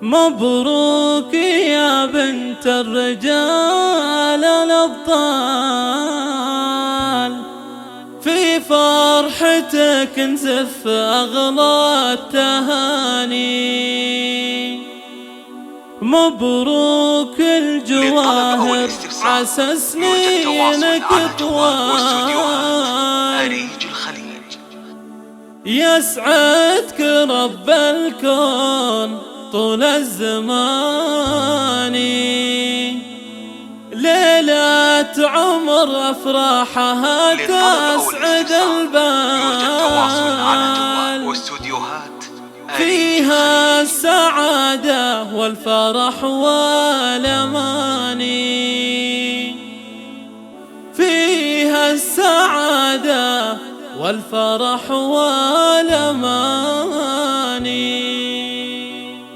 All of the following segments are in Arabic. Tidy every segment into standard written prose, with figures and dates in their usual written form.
مبروك يا بنت الرجال الأبطال، في فرحتك نزف أغلى التهاني. مبروك الجواهر عسى سنينك طوال، يسعدك رب الكون طول الزمان. ليلة عمر أفراحها تسعد البال، فيها السعادة والفرح والأماني، فيها السعادة والفرح والأماني.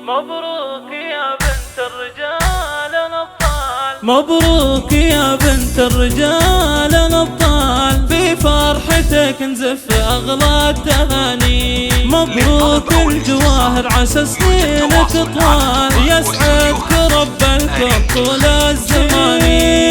مبروك يا بنت الرجال الأبطال، مبروك يا بنت الرجال الأبطال، في فرحتك نزف أغلى التهاني. مبروك الجواهر عسى سنينك طوال، يسعدك رب الكون طول الزمان.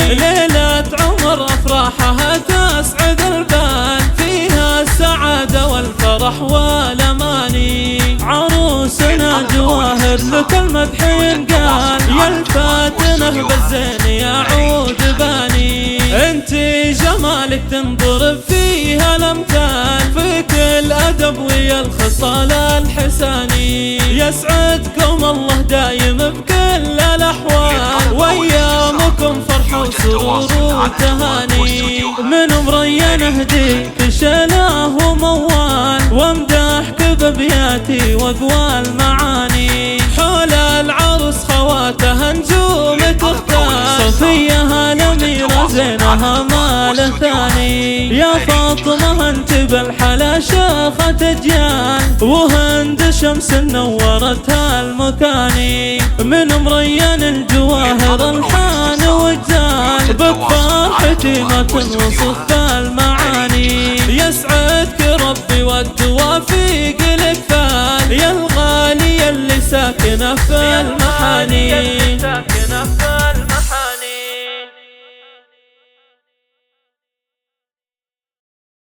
ليلة عمر أفراحها تسعد البال، فيها السعادة والفرح والأماني. عروسنا جواهر لك المدح ينقال، يا الفاتنة بالزين يعود باني. انتي جمالك تنضرب فيها الامثال، فيك الادب ويا الخصال الحساني. يسعدكم الله دايم بكل الاحوال، وايامكم فرح وسرور وتهاني. من مريان اهديك شلاه وموال، وامدحك بابياتي واقوى المعاني. حول العروس خواتها نجوم تختار، صفيها الاميرة زينها ما له ثاني. يا فاطمة انت بالحلا شاخت اجيال، وهند شمس نورتها المكاني. من مريان الجواهر الحان وجزال، بفرحتي ما تنوصف بالمعاني. يسعدك ربي والتوافيق لك فال، يا الغالية اللي ساكنة في المحاني.